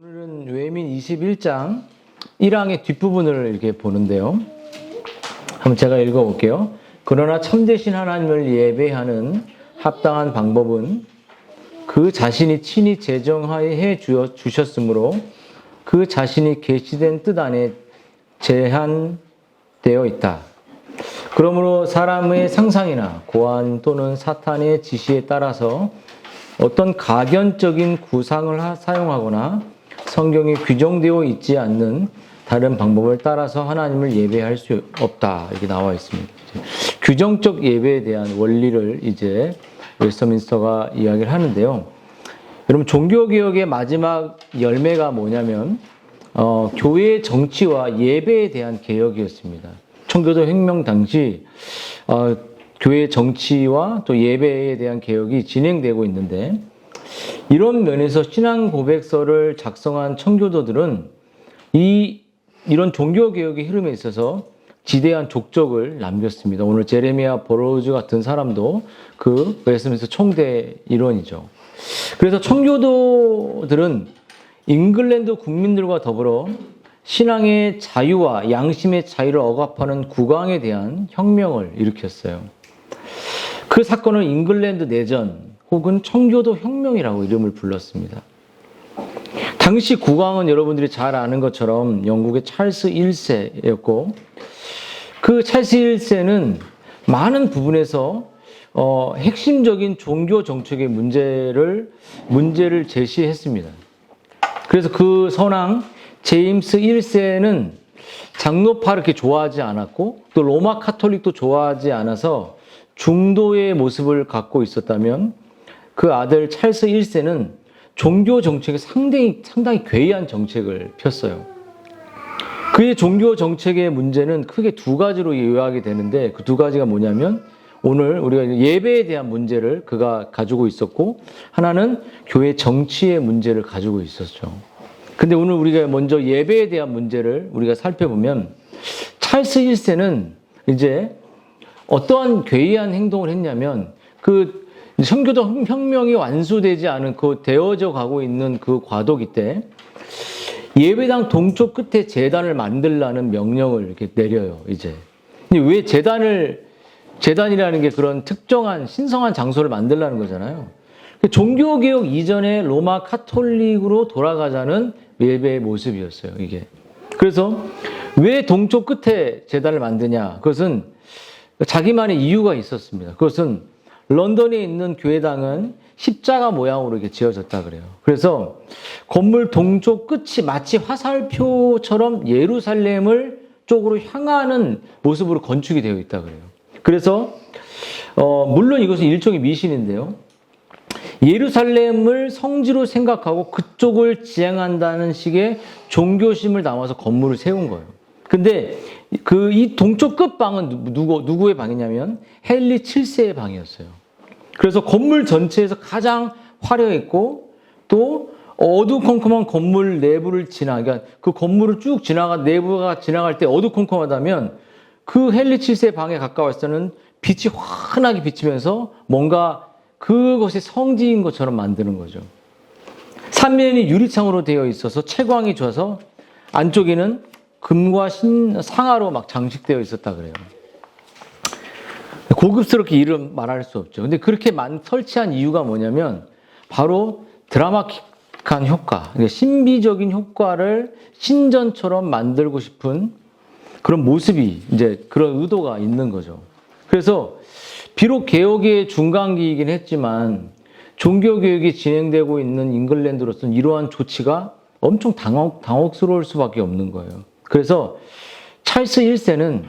오늘은 외민 21장 1항의 뒷부분을 이렇게 보는데요. 한번 제가 읽어볼게요. 그러나 참되신 하나님을 예배하는 합당한 방법은 그 자신이 친히 제정하여 주셨으므로 그 자신이 계시된 뜻 안에 제한되어 있다. 그러므로 사람의 상상이나 고안 또는 사탄의 지시에 따라서 어떤 가견적인 구상을 사용하거나 성경에 규정되어 있지 않는 다른 방법을 따라서 하나님을 예배할 수 없다. 이렇게 나와 있습니다. 규정적 예배에 대한 원리를 이제 웨스트민스터가 이야기를 하는데요. 여러분, 종교개혁의 마지막 열매가 뭐냐면 교회의 정치와 예배에 대한 개혁이었습니다. 청교도 혁명 당시 교회 정치와 또 예배에 대한 개혁이 진행되고 있는데, 이런 면에서 신앙 고백서를 작성한 청교도들은 이런 종교개혁의 흐름에 있어서 지대한 족적을 남겼습니다. 오늘 제레미야 버로우즈 같은 사람도 그 웨스트민스터 총대 일원이죠. 그래서 청교도들은 잉글랜드 국민들과 더불어 신앙의 자유와 양심의 자유를 억압하는 국왕에 대한 혁명을 일으켰어요. 그 사건을 잉글랜드 내전 혹은 청교도 혁명이라고 이름을 불렀습니다. 당시 국왕은 여러분들이 잘 아는 것처럼 영국의 찰스 1세였고, 그 찰스 1세는 많은 부분에서 핵심적인 종교 정책의 문제를 제시했습니다. 그래서 그 선왕 제임스 1세는 장로파를 그렇게 좋아하지 않았고, 또 로마 카톨릭도 좋아하지 않아서 중도의 모습을 갖고 있었다면, 그 아들 찰스 1세는 종교 정책에 상당히 괴이한 정책을 폈어요. 그의 종교 정책의 문제는 크게 두 가지로 요약이 되는데, 그 두 가지가 뭐냐면, 오늘 우리가 예배에 대한 문제를 그가 가지고 있었고, 하나는 교회 정치의 문제를 가지고 있었죠. 근데 오늘 우리가 먼저 예배에 대한 문제를 우리가 살펴보면, 찰스 1세는 이제 어떠한 괴이한 행동을 했냐면, 그 청교도 혁명이 완수되지 않은 그 되어져 가고 있는 그 과도기 때 예배당 동쪽 끝에 제단을 만들라는 명령을 이렇게 내려요, 이제. 왜 제단이라는 게 그런 특정한 신성한 장소를 만들라는 거잖아요. 종교개혁 이전에 로마 카톨릭으로 돌아가자는 예배의 모습이었어요, 이게. 그래서 왜 동쪽 끝에 제단을 만드냐? 그것은 자기만의 이유가 있었습니다. 그것은 런던에 있는 교회당은 십자가 모양으로 이렇게 지어졌다 그래요. 그래서 건물 동쪽 끝이 마치 화살표처럼 예루살렘을 쪽으로 향하는 모습으로 건축이 되어 있다 그래요. 그래서 물론 이것은 일종의 미신인데요. 예루살렘을 성지로 생각하고 그쪽을 지향한다는 식의 종교심을 담아서 건물을 세운 거예요. 근데 이 동쪽 끝방은 누구의 방이냐면 헨리 7세의 방이었어요. 그래서 건물 전체에서 가장 화려했고, 또 어두컴컴한 건물 내부를 그러니까 그 건물을 쭉 내부가 지나갈 때 어두컴컴하다면, 그 헨리 7세 방에 가까웠을 때는 빛이 환하게 비치면서 뭔가 그것이 성지인 것처럼 만드는 거죠. 삼면이 유리창으로 되어 있어서 채광이 좋아서 안쪽에는 금과 상아로 막 장식되어 있었다 그래요. 고급스럽게 이름 말할 수 없죠. 근데 그렇게 설치한 이유가 뭐냐면 바로 드라마틱한 효과, 그러니까 신비적인 효과를 신전처럼 만들고 싶은 그런 모습이, 이제 그런 의도가 있는 거죠. 그래서 비록 개혁의 중간기이긴 했지만 종교개혁이 진행되고 있는 잉글랜드로서는 이러한 조치가 엄청 당혹스러울 수밖에 없는 거예요. 그래서 찰스 1세는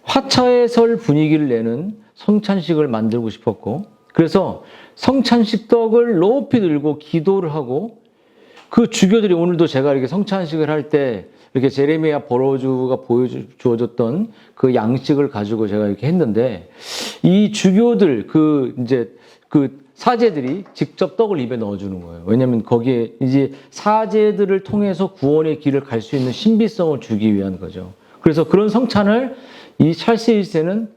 화차에 분위기를 내는 성찬식을 만들고 싶었고, 그래서 성찬식 떡을 높이 들고 기도를 하고, 그 주교들이, 오늘도 제가 이렇게 성찬식을 할 때 이렇게 제레미야 버로우즈가 보여주어줬던 그 양식을 가지고 제가 이렇게 했는데, 이 주교들, 그 사제들이 직접 떡을 입에 넣어주는 거예요. 왜냐하면 거기에 이제 사제들을 통해서 구원의 길을 갈 수 있는 신비성을 주기 위한 거죠. 그래서 그런 성찬을 이 찰스 1세는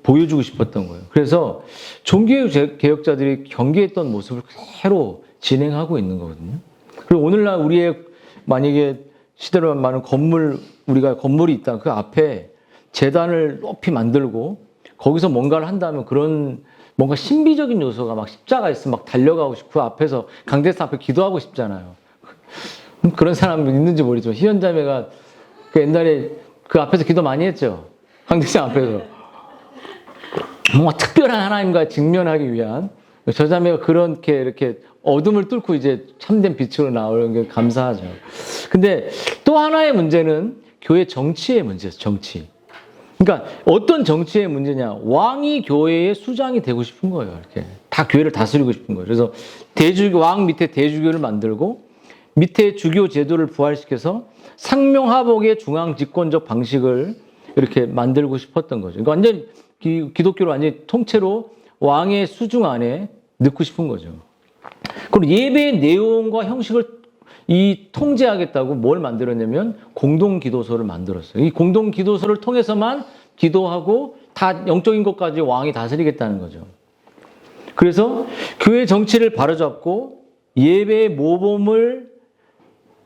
보여주고 싶었던 거예요. 그래서 종교개혁자들이 경계했던 모습을 그대로 진행하고 있는 거거든요. 그리고 오늘날 우리의 만약에 시대로 말하는 우리가 건물이 있다. 그 앞에 제단을 높이 만들고 거기서 뭔가를 한다면 그런 뭔가 신비적인 요소가 막 십자가 있으면 막 달려가고 싶고 그 앞에서 강대상 앞에 기도하고 싶잖아요. 그런 사람 있는지 모르지만 희연자매가 그 옛날에 그 앞에서 기도 많이 했죠. 강대상 앞에서. 뭔가 특별한 하나님과 직면하기 위한 저 자매가 그렇게 이렇게 어둠을 뚫고 이제 참된 빛으로 나오는 게 감사하죠. 근데 또 하나의 문제는 교회 정치의 문제였어요. 정치. 그러니까 어떤 정치의 문제냐. 왕이 교회의 수장이 되고 싶은 거예요. 이렇게 다 교회를 다스리고 싶은 거예요. 그래서 왕 밑에 대주교를 만들고 밑에 주교 제도를 부활시켜서 상명하복의 중앙 집권적 방식을 이렇게 만들고 싶었던 거죠. 그러니까 완전 기독교를 완전히 통째로 왕의 수중 안에 넣고 싶은 거죠. 그리고 예배의 내용과 형식을 통제하겠다고 뭘 만들었냐면 공동기도소를 만들었어요. 이 공동기도소를 통해서만 기도하고 다 영적인 것까지 왕이 다스리겠다는 거죠. 그래서 교회 정치를 바로잡고 예배의 모범을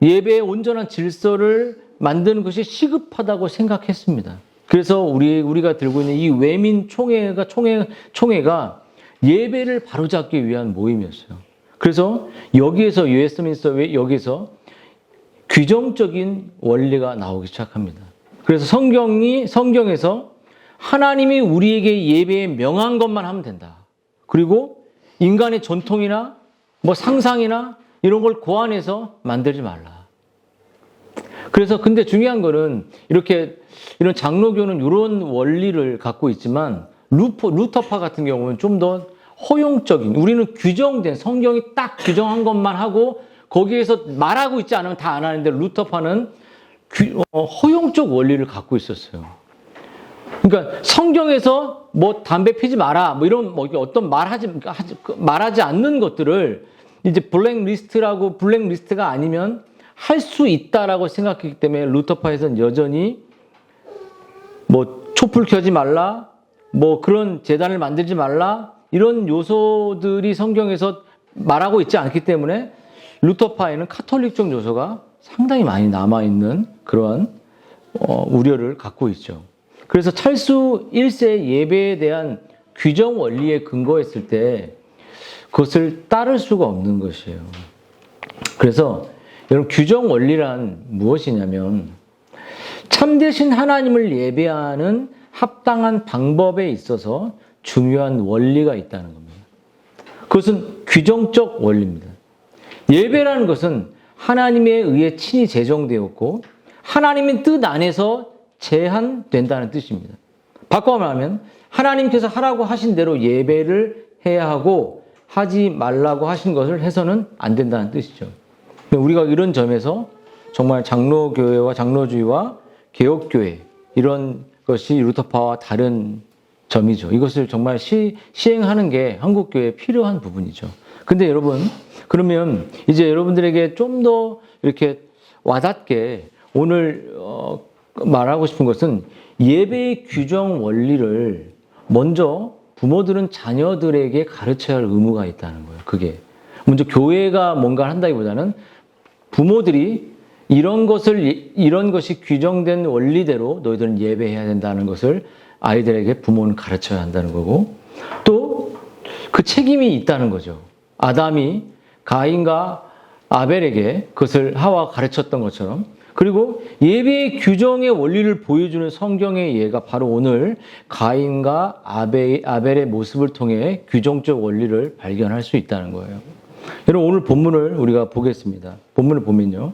예배의 온전한 질서를 만드는 것이 시급하다고 생각했습니다. 그래서 우리가 들고 있는 이 외민 총회가 예배를 바로잡기 위한 모임이었어요. 그래서 여기에서 웨스트민스터 여기서 규정적인 원리가 나오기 시작합니다. 그래서 성경에서 하나님이 우리에게 예배에 명한 것만 하면 된다. 그리고 인간의 전통이나 뭐 상상이나 이런 걸 고안해서 만들지 말라. 그래서 근데 중요한 거는 이런 장로교는 이런 원리를 갖고 있지만 루터파 같은 경우는 좀 더 허용적인, 우리는 규정된 성경이 딱 규정한 것만 하고 거기에서 말하고 있지 않으면 다 안 하는데 루터파는 허용적 원리를 갖고 있었어요. 그러니까 성경에서 뭐 담배 피지 마라, 뭐 이런 어떤 말하지 않는 것들을 이제 블랙리스트가 아니면 할 수 있다라고 생각했기 때문에 루터파에서는 여전히 뭐 촛불 켜지 말라, 뭐 그런 제단을 만들지 말라, 이런 요소들이 성경에서 말하고 있지 않기 때문에 루터파에는 카톨릭적 요소가 상당히 많이 남아있는 그런 우려를 갖고 있죠. 그래서 찰수 1세 예배에 대한 규정 원리에 근거했을 때 그것을 따를 수가 없는 것이에요. 그래서 여러분 규정 원리란 무엇이냐면 참되신 하나님을 예배하는 합당한 방법에 있어서 중요한 원리가 있다는 겁니다. 그것은 규정적 원리입니다. 예배라는 것은 하나님에 의해 친히 제정되었고 하나님의 뜻 안에서 제한된다는 뜻입니다. 바꿔 말하면 하나님께서 하라고 하신 대로 예배를 해야 하고 하지 말라고 하신 것을 해서는 안 된다는 뜻이죠. 우리가 이런 점에서 정말 장로교회와 장로주의와 개혁교회 이런 것이 루터파와 다른 점이죠. 이것을 정말 시행하는 게 한국교회에 필요한 부분이죠. 근데 여러분, 그러면 이제 여러분들에게 좀 더 이렇게 와닿게 오늘 말하고 싶은 것은 예배의 규정 원리를 먼저 부모들은 자녀들에게 가르쳐야 할 의무가 있다는 거예요. 그게 먼저 교회가 뭔가를 한다기보다는 부모들이 이런 것이 규정된 원리대로 너희들은 예배해야 된다는 것을 아이들에게 부모는 가르쳐야 한다는 거고 또 그 책임이 있다는 거죠. 아담이 가인과 아벨에게 그것을 하와가 가르쳤던 것처럼 그리고 예배의 규정의 원리를 보여주는 성경의 예가 바로 오늘 가인과 아벨의 모습을 통해 규정적 원리를 발견할 수 있다는 거예요. 여러분 오늘 본문을 우리가 보겠습니다. 본문을 보면요.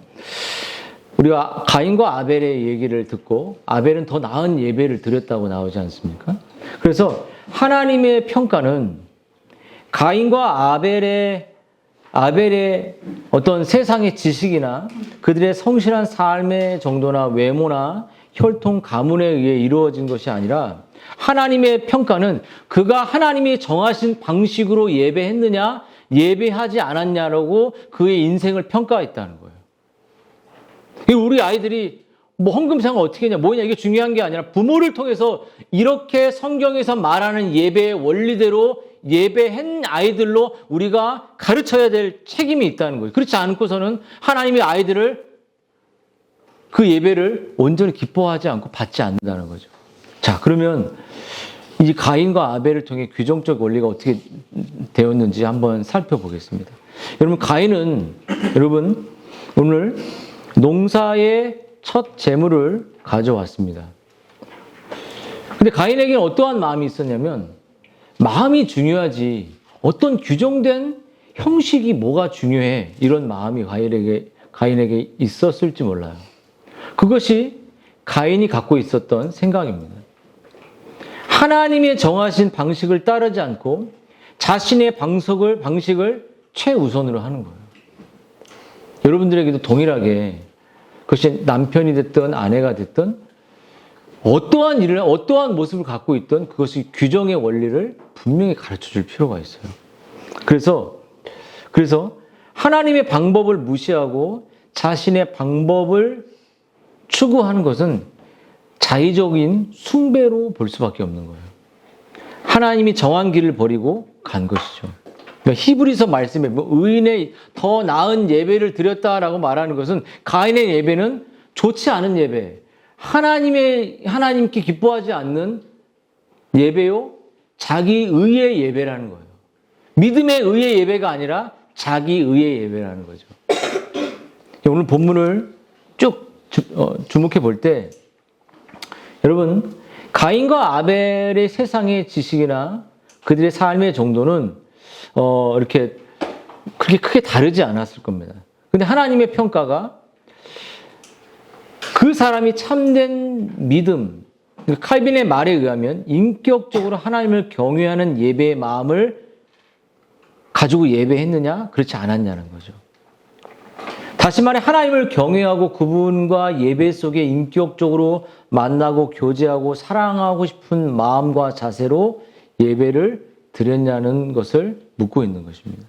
우리가 가인과 아벨의 얘기를 듣고 아벨은 더 나은 예배를 드렸다고 나오지 않습니까? 그래서 하나님의 평가는 가인과 아벨의 어떤 세상의 지식이나 그들의 성실한 삶의 정도나 외모나 혈통 가문에 의해 이루어진 것이 아니라 하나님의 평가는 그가 하나님이 정하신 방식으로 예배했느냐 예배하지 않았냐라고 그의 인생을 평가했다는 거예요. 우리 아이들이 뭐 헌금상을 어떻게 했냐 뭐냐 이게 중요한 게 아니라 부모를 통해서 이렇게 성경에서 말하는 예배의 원리대로 예배한 아이들로 우리가 가르쳐야 될 책임이 있다는 거예요. 그렇지 않고서는 하나님의 아이들을 그 예배를 온전히 기뻐하지 않고 받지 않는다는 거죠. 자, 그러면 이 가인과 아벨을 통해 규정적 원리가 어떻게 되었는지 한번 살펴보겠습니다. 여러분, 가인은 여러분 오늘 농사의 첫 제물을 가져왔습니다. 근데 가인에게는 어떠한 마음이 있었냐면 마음이 중요하지 어떤 규정된 형식이 뭐가 중요해 이런 마음이 가인에게 있었을지 몰라요. 그것이 가인이 갖고 있었던 생각입니다. 하나님의 정하신 방식을 따르지 않고 자신의 방식을 최우선으로 하는 거예요. 여러분들에게도 동일하게 그것이 남편이 됐든 아내가 됐든 어떠한 일을 어떠한 모습을 갖고 있든 그것이 규정의 원리를 분명히 가르쳐 줄 필요가 있어요. 그래서 하나님의 방법을 무시하고 자신의 방법을 추구하는 것은 자의적인 숭배로 볼 수밖에 없는 거예요. 하나님이 정한 길을 버리고 간 것이죠. 그러니까 히브리서 말씀에 의인의 더 나은 예배를 드렸다라고 말하는 것은 가인의 예배는 좋지 않은 예배, 하나님께 기뻐하지 않는 예배요, 자기 의의 예배라는 거예요. 믿음의 의의 예배가 아니라 자기 의의 예배라는 거죠. 오늘 본문을 쭉 주목해 볼 때 여러분 가인과 아벨의 세상의 지식이나 그들의 삶의 정도는 이렇게 그렇게 크게 다르지 않았을 겁니다. 근데 하나님의 평가가 그 사람이 참된 믿음, 칼빈의 말에 의하면 인격적으로 하나님을 경외하는 예배의 마음을 가지고 예배했느냐, 그렇지 않았냐는 거죠. 다시 말해 하나님을 경외하고 그분과 예배 속에 인격적으로 만나고 교제하고 사랑하고 싶은 마음과 자세로 예배를 드렸냐는 것을 묻고 있는 것입니다.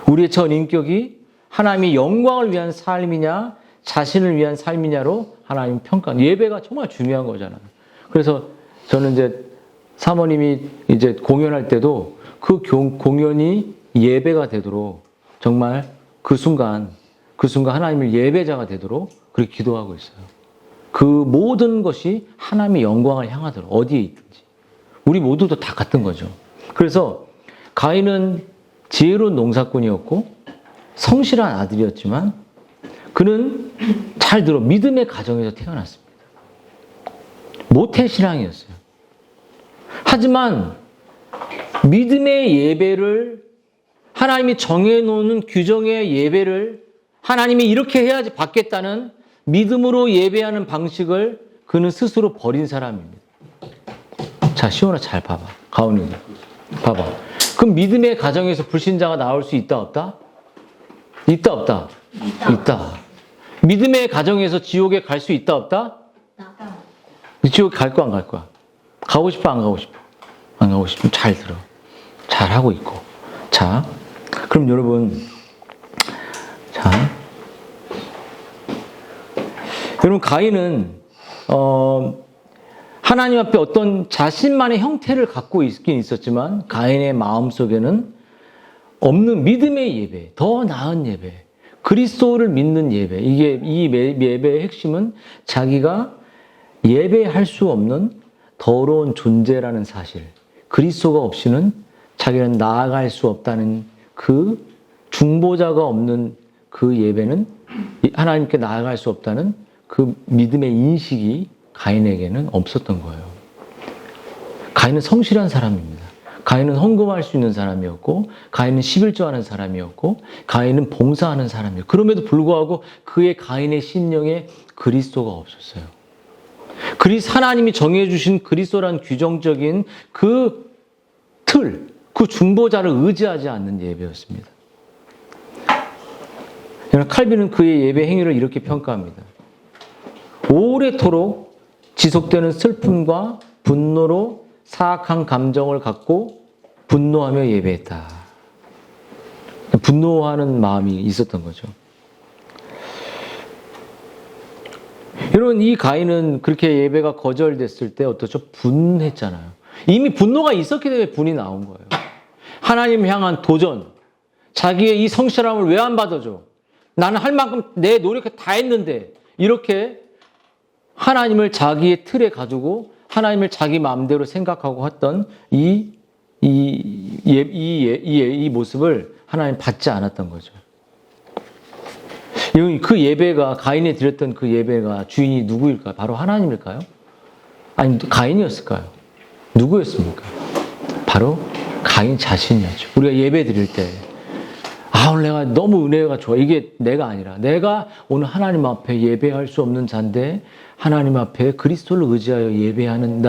우리의 전 인격이 하나님의 영광을 위한 삶이냐 자신을 위한 삶이냐로 하나님 평가. 예배가 정말 중요한 거잖아요. 그래서 저는 이제 사모님이 이제 공연할 때도 그 공연이 예배가 되도록 정말 그 순간 하나님을 예배자가 되도록 그렇게 기도하고 있어요. 그 모든 것이 하나님의 영광을 향하도록 어디에 있든지. 우리 모두도 다 같은 거죠. 그래서 가인은 지혜로운 농사꾼이었고 성실한 아들이었지만 그는 잘 들어 믿음의 가정에서 태어났습니다. 모태신앙이었어요. 하지만 믿음의 예배를 하나님이 정해놓는 규정의 예배를 하나님이 이렇게 해야지 받겠다는 믿음으로 예배하는 방식을 그는 스스로 버린 사람입니다. 자, 시원아 잘 봐봐. 가온이 봐봐. 그럼 믿음의 가정에서 불신자가 나올 수 있다 없다? 있다 없다? 있다. 믿음의 가정에서 지옥에 갈 수 있다 없다? 지옥에 갈 거야 안 갈 거야? 가고 싶어 안 가고 싶어? 안 가고 싶으면 잘 들어. 잘 하고 있고. 자, 그럼 여러분, 여러분 가인은 하나님 앞에 어떤 자신만의 형태를 갖고 있긴 있었지만 가인의 마음속에는 없는 믿음의 예배, 더 나은 예배, 그리스도를 믿는 예배. 이게 이 예배의 핵심은 자기가 예배할 수 없는 더러운 존재라는 사실. 그리스도가 없이는 자기는 나아갈 수 없다는 그 중보자가 없는 그 예배는 하나님께 나아갈 수 없다는 그 믿음의 인식이 가인에게는 없었던 거예요. 가인은 성실한 사람입니다. 가인은 헌금할 수 있는 사람이었고 가인은 11조하는 사람이었고 가인은 봉사하는 사람이에요. 그럼에도 불구하고 그의 가인의 심령에 그리스도가 없었어요. 하나님이 정해주신 그리스도란 규정적인 그 틀, 그 중보자를 의지하지 않는 예배였습니다. 칼빈은 그의 예배 행위를 이렇게 평가합니다. 오래도록 지속되는 슬픔과 분노로 사악한 감정을 갖고 분노하며 예배했다. 분노하는 마음이 있었던 거죠. 여러분, 이 가인은 그렇게 예배가 거절됐을 때 어떻죠? 분했잖아요. 이미 분노가 있었기 때문에 분이 나온 거예요. 하나님 향한 도전. 자기의 이 성실함을 왜 안 받아줘? 나는 할 만큼 내 노력을 다 했는데 이렇게 하나님을 자기의 틀에 가지고 하나님을 자기 마음대로 생각하고 했던 이 모습을 하나님 받지 않았던 거죠. 그 예배가 가인이 드렸던 그 예배가 주인이 누구일까요? 바로 하나님일까요? 아니 가인이었을까요? 누구였습니까? 바로 가인 자신이었죠. 우리가 예배 드릴 때 오늘 내가 너무 은혜가 좋아. 이게 내가 아니라 내가 오늘 하나님 앞에 예배할 수 없는 자인데 하나님 앞에 그리스도를 의지하여 예배하는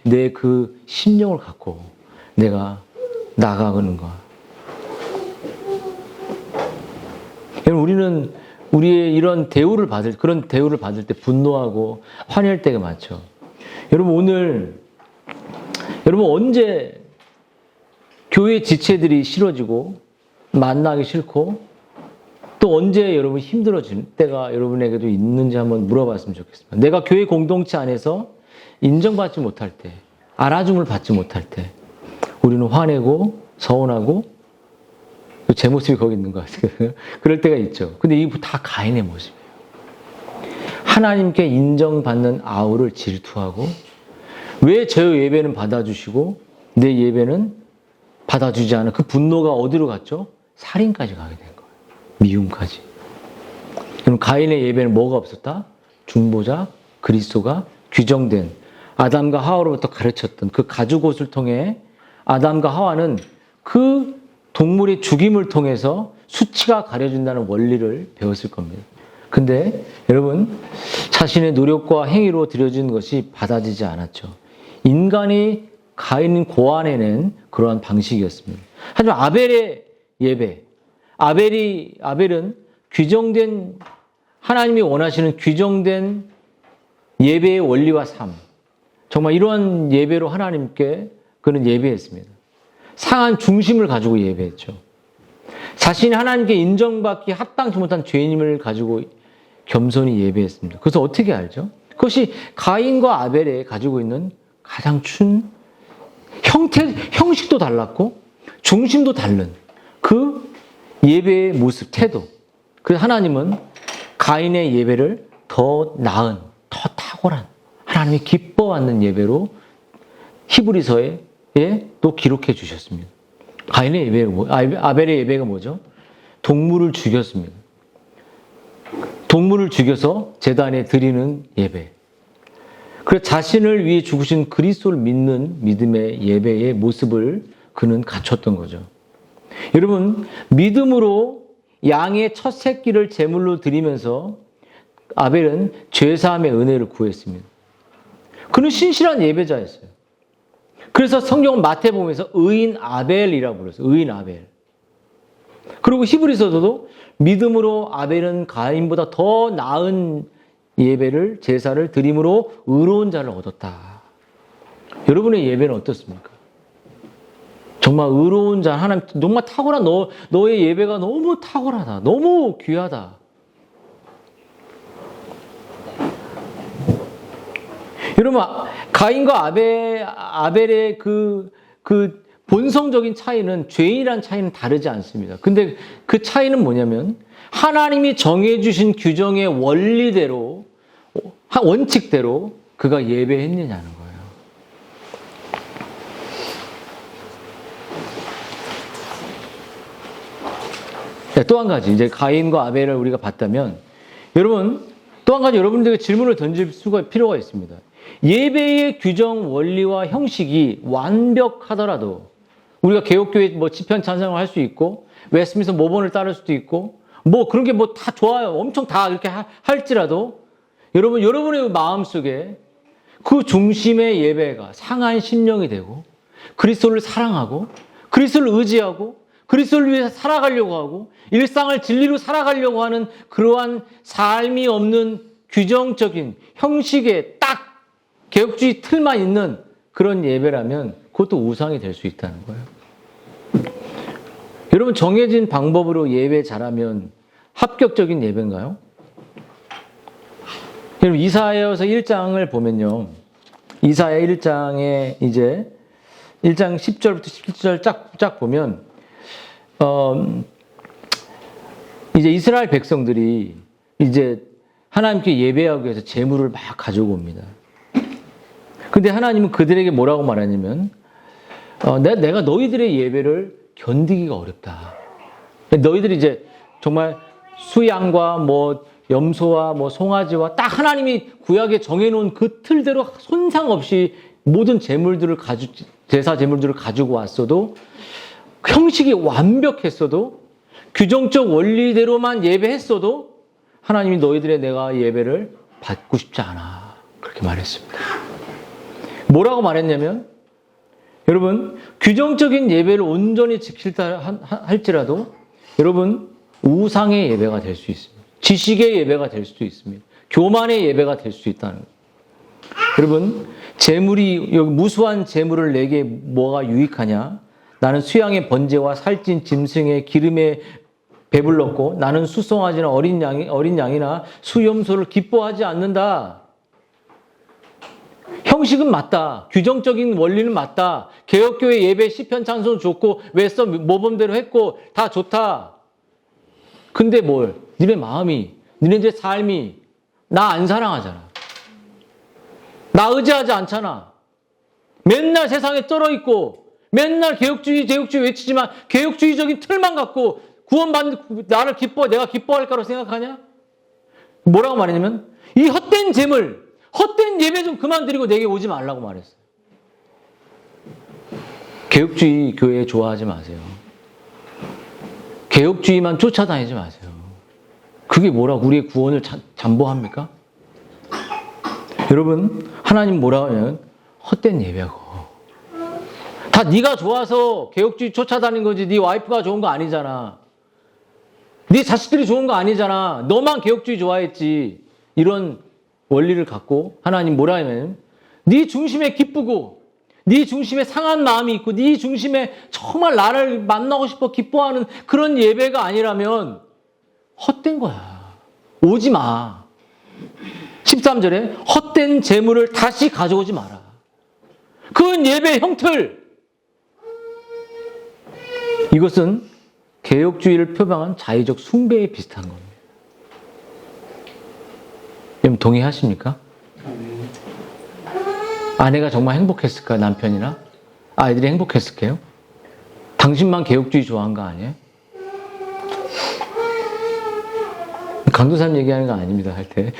내 그 심령을 갖고 내가 나가는 거야. 우리는 우리의 이런 그런 대우를 받을 때 분노하고 화낼 때가 많죠. 여러분 언제 교회 지체들이 싫어지고 만나기 싫고 또 언제 여러분 힘들어질 때가 여러분에게도 있는지 한번 물어봤으면 좋겠습니다. 내가 교회 공동체 안에서 인정받지 못할 때, 알아줌을 받지 못할 때 우리는 화내고 서운하고 제 모습이 거기 있는 것 같아요. 그럴 때가 있죠. 근데 이게 다 가인의 모습이에요. 하나님께 인정받는 아우를 질투하고 왜 저 예배는 받아주시고 내 예배는 받아주지 않은 그 분노가 어디로 갔죠? 살인까지 가게 된 거예요. 미움까지. 그럼 가인의 예배는 뭐가 없었다? 중보자 그리스도가 규정된 아담과 하와로부터 가르쳤던 그 가죽옷을 통해 아담과 하와는 그 동물의 죽임을 통해서 수치가 가려진다는 원리를 배웠을 겁니다. 근데 여러분 자신의 노력과 행위로 드려진 것이 받아지지 않았죠. 인간이 가인 고안해낸 그러한 방식이었습니다. 하지만 아벨의 예배, 아벨은 규정된 하나님이 원하시는 규정된 예배의 원리와 삶, 정말 이러한 예배로 하나님께 그는 예배했습니다. 상한 중심을 가지고 예배했죠. 자신이 하나님께 인정받기 합당치 못한 죄인임을 가지고 겸손히 예배했습니다. 그래서 어떻게 알죠? 그것이 가인과 아벨이 가지고 있는 가장 춘 형식도 달랐고 중심도 다른 그 예배의 모습, 태도. 그래서 하나님은 가인의 예배를 더 나은, 더 탁월한 하나님이 기뻐하는 예배로 히브리서에 또 기록해 주셨습니다. 가인의 예배가 아벨의 예배가 뭐죠? 동물을 죽였습니다. 동물을 죽여서 제단에 드리는 예배. 그래서 자신을 위해 죽으신 그리스도를 믿는 믿음의 예배의 모습을 그는 갖췄던 거죠. 여러분, 믿음으로 양의 첫 새끼를 제물로 드리면서 아벨은 죄사함의 은혜를 구했습니다. 그는 신실한 예배자였어요. 그래서 성경은 마태복음에서 의인 아벨이라고 불렀어요. 의인 아벨. 그리고 히브리서도 믿음으로 아벨은 가인보다 더 나은 예배를 제사를 드림으로 의로운 자를 얻었다. 여러분의 예배는 어떻습니까? 정말 의로운 자, 하나님 정말 탁월한 너의 예배가 너무 탁월하다. 너무 귀하다. 여러분, 가인과 아벨의 그 본성적인 차이는 죄인이란 차이는 다르지 않습니다. 근데 그 차이는 뭐냐면 하나님이 정해주신 규정의 원리대로, 원칙대로 그가 예배했느냐는 거예요. 또 한 가지, 이제 가인과 아벨을 우리가 봤다면, 여러분, 또 한 가지 여러분들에게 질문을 던질 필요가 있습니다. 예배의 규정, 원리와 형식이 완벽하더라도, 우리가 개혁교회 집현 찬송을 할 수 있고, 웨스트민스터 모본을 따를 수도 있고, 그런 게 다 좋아요. 엄청 다 이렇게 할지라도, 여러분의 마음속에 그 중심의 예배가 상한 심령이 되고, 그리스도를 사랑하고, 그리스도를 의지하고, 그리스도를 위해서 살아가려고 하고 일상을 진리로 살아가려고 하는 그러한 삶이 없는 규정적인 형식의 딱 개혁주의 틀만 있는 그런 예배라면 그것도 우상이 될 수 있다는 거예요. 여러분, 정해진 방법으로 예배 잘하면 합격적인 예배인가요? 여러분, 이사야서 1장을 보면요. 이사야 1장에 이제 1장 10절부터 17절 쫙 보면 이제 이스라엘 백성들이 이제 하나님께 예배하기 위해서 제물을 막 가지고 옵니다. 근데 하나님은 그들에게 뭐라고 말하냐면 내가 너희들의 예배를 견디기가 어렵다. 너희들이 이제 정말 수양과 뭐 염소와 뭐 송아지와 딱 하나님이 구약에 정해놓은 그 틀대로 손상 없이 모든 제사 제물들을 가지고 왔어도 형식이 완벽했어도 규정적 원리대로만 예배했어도 하나님이 너희들의 내가 예배를 받고 싶지 않아. 그렇게 말했습니다. 뭐라고 말했냐면 여러분 규정적인 예배를 온전히 지킬다 할지라도 여러분 우상의 예배가 될 수 있습니다. 지식의 예배가 될 수도 있습니다. 교만의 예배가 될 수 있다는 거예요. 여러분 제물이 여기 무수한 제물을 내게 뭐가 유익하냐? 나는 수양의 번제와 살찐 짐승의 기름에 배불렀고 나는 수송아지나 어린 양이나 수염소를 기뻐하지 않는다. 형식은 맞다. 규정적인 원리는 맞다. 개혁교회 예배 시편 찬송 좋고 외서 모범대로 했고 다 좋다. 근데 뭘? 니네 마음이, 니네들 삶이 나 안 사랑하잖아. 나 의지하지 않잖아. 맨날 세상에 쩔어 있고 맨날 개혁주의 외치지만 개혁주의적인 틀만 갖고 구원받는 나를 내가 기뻐할 거라고 생각하냐? 뭐라고 말했냐면 이 헛된 재물, 헛된 예배 좀 그만 드리고 내게 오지 말라고 말했어요. 개혁주의 교회 좋아하지 마세요. 개혁주의만 쫓아다니지 마세요. 그게 뭐라고 우리의 구원을 잠보합니까? 여러분 하나님 뭐라고 하냐면 헛된 예배고 다 네가 좋아서 개혁주의 쫓아다닌 거지 네 와이프가 좋은 거 아니잖아. 네 자식들이 좋은 거 아니잖아. 너만 개혁주의 좋아했지. 이런 원리를 갖고 하나님 뭐라 하냐면 네 중심에 기쁘고 네 중심에 상한 마음이 있고 네 중심에 정말 나를 만나고 싶어 기뻐하는 그런 예배가 아니라면 헛된 거야. 오지 마. 13절에 헛된 재물을 다시 가져오지 마라. 그건 예배의 형틀. 이것은 개혁주의를 표방한 자의적 숭배에 비슷한 겁니다. 여러분 동의하십니까? 아내가 정말 행복했을까? 남편이나? 아이들이 행복했을까요? 당신만 개혁주의 좋아한 거 아니에요? 강도사님 얘기하는 거 아닙니다, 할 때.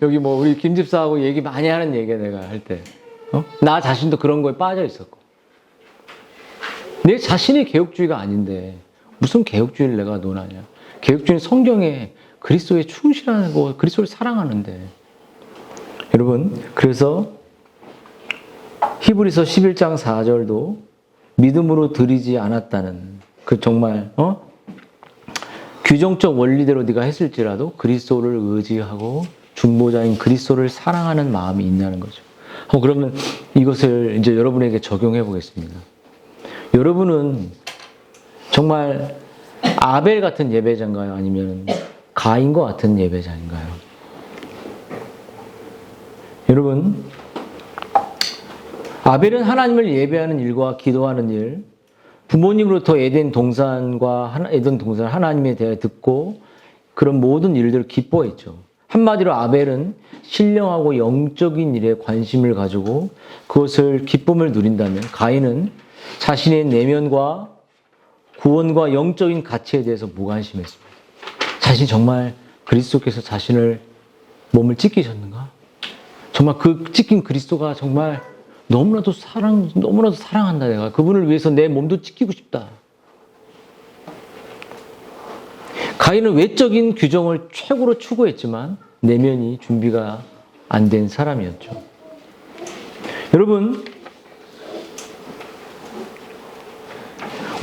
여기 뭐 우리 김 집사하고 얘기 많이 하는 얘기야, 내가 할 때. 나 자신도 그런 거에 빠져 있었고. 내 자신이 개혁주의가 아닌데 무슨 개혁주의를 내가 논하냐. 개혁주의는 성경에 그리스도에 충실하고 그리스도를 사랑하는데. 여러분 그래서 히브리서 11장 4절도 믿음으로 드리지 않았다는 그 정말 규정적 원리대로 네가 했을지라도 그리스도를 의지하고 중보자인 그리스도를 사랑하는 마음이 있냐는 거죠. 그러면 이것을 이제 여러분에게 적용해 보겠습니다. 여러분은 정말 아벨 같은 예배자인가요? 아니면 가인과 같은 예배자인가요? 여러분, 아벨은 하나님을 예배하는 일과 기도하는 일, 부모님으로부터 에덴 동산을 하나님에 대해 듣고 그런 모든 일들을 기뻐했죠. 한마디로 아벨은 신령하고 영적인 일에 관심을 가지고 그것을 기쁨을 누린다면 가인은 자신의 내면과 구원과 영적인 가치에 대해서 무관심했습니다. 자신이 정말 그리스도께서 자신을 몸을 찢기셨는가? 정말 그 찢긴 그리스도가 정말 너무나도 사랑한다. 내가 그분을 위해서 내 몸도 찢기고 싶다. 가인은 외적인 규정을 최고로 추구했지만 내면이 준비가 안 된 사람이었죠. 여러분,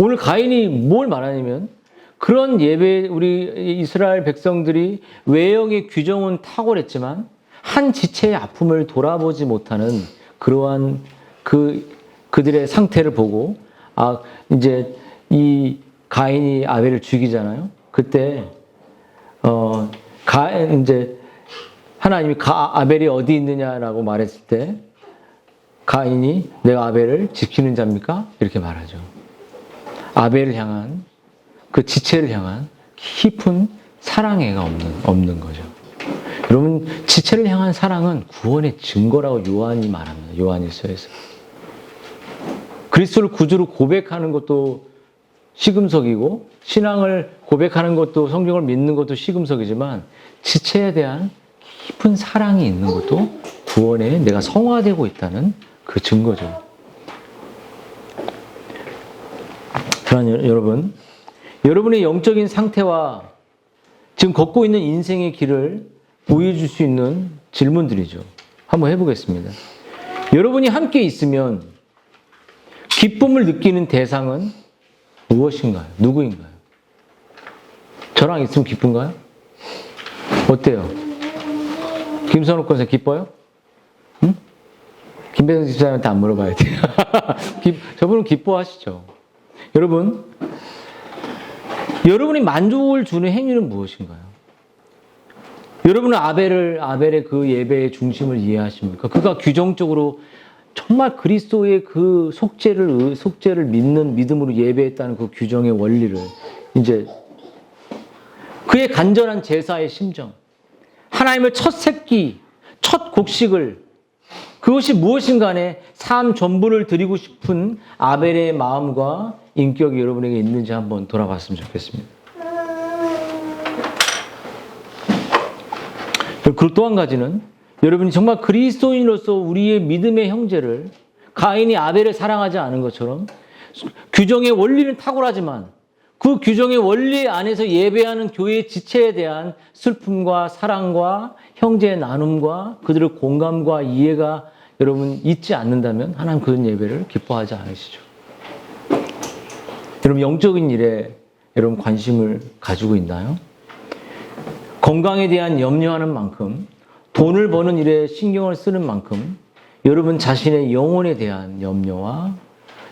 오늘 가인이 뭘 말하냐면 그런 예배 우리 이스라엘 백성들이 외형의 규정은 탁월했지만 한 지체의 아픔을 돌아보지 못하는 그러한 그들의 상태를 보고 이제 이 가인이 아벨을 죽이잖아요. 그때 이제 하나님이 아벨이 어디 있느냐라고 말했을 때 가인이 내가 아벨을 지키는 자입니까? 이렇게 말하죠. 아벨을 향한 그 지체를 향한 깊은 사랑애가 없는 거죠. 여러분, 지체를 향한 사랑은 구원의 증거라고 요한이 말합니다. 요한일서에서. 그리스도를 구주로 고백하는 것도 시금석이고, 신앙을 고백하는 것도, 성경을 믿는 것도 시금석이지만, 지체에 대한 깊은 사랑이 있는 것도 구원에 내가 성화되고 있다는 그 증거죠. 그러나 여러분, 여러분의 영적인 상태와 지금 걷고 있는 인생의 길을 보여줄 수 있는 질문들이죠. 한번 해보겠습니다. 여러분이 함께 있으면 기쁨을 느끼는 대상은 무엇인가요? 누구인가요? 저랑 있으면 기쁜가요? 어때요? 김선욱 권사 기뻐요? 응? 김배성 집사님한테 안 물어봐야 돼요. 저분은 기뻐하시죠. 여러분, 여러분이 만족을 주는 행위는 무엇인가요? 여러분은 아벨의 그 예배의 중심을 이해하십니까? 그가 규정적으로 정말 그리스도의 그 속죄를 믿는 믿음으로 예배했다는 그 규정의 원리를 이제 그의 간절한 제사의 심정, 하나님을 첫 새끼, 첫 곡식을 그것이 무엇인 간에 삶 전부를 드리고 싶은 아벨의 마음과 인격이 여러분에게 있는지 한번 돌아봤으면 좋겠습니다. 그리고 또 한 가지는 여러분이 정말 그리스도인으로서 우리의 믿음의 형제를 가인이 아벨을 사랑하지 않은 것처럼 규정의 원리는 탁월하지만 그 규정의 원리 안에서 예배하는 교회의 지체에 대한 슬픔과 사랑과 형제의 나눔과 그들의 공감과 이해가 여러분 있지 않는다면 하나님 그런 예배를 기뻐하지 않으시죠. 여러분 영적인 일에 여러분 관심을 가지고 있나요? 건강에 대한 염려하는 만큼 돈을 버는 일에 신경을 쓰는 만큼 여러분 자신의 영혼에 대한 염려와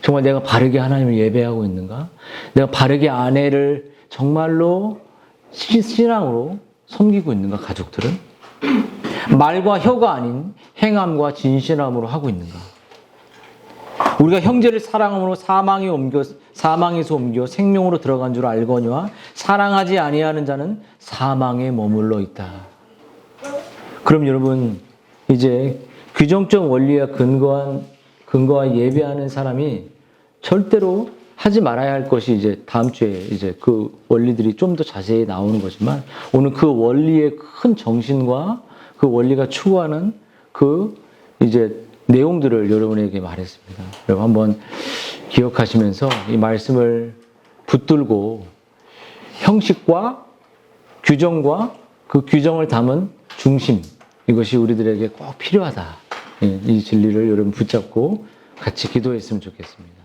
정말 내가 바르게 하나님을 예배하고 있는가? 내가 바르게 아내를 정말로 신앙으로 섬기고 있는가? 가족들은? 말과 혀가 아닌 행함과 진실함으로 하고 있는가? 우리가 형제를 사랑함으로 사망에서 옮겨 생명으로 들어간 줄 알거니와 사랑하지 아니하는 자는 사망에 머물러 있다. 그럼 여러분 이제 규정적 원리에 근거한 예배하는 사람이 절대로 하지 말아야 할 것이 이제 다음 주에 이제 그 원리들이 좀 더 자세히 나오는 거지만 오늘 그 원리의 큰 정신과 그 원리가 추구하는 그 이제 내용들을 여러분에게 말했습니다. 여러분 한번 기억하시면서 이 말씀을 붙들고 형식과 규정과 그 규정을 담은 중심 이것이 우리들에게 꼭 필요하다. 이 진리를 여러분 붙잡고 같이 기도했으면 좋겠습니다.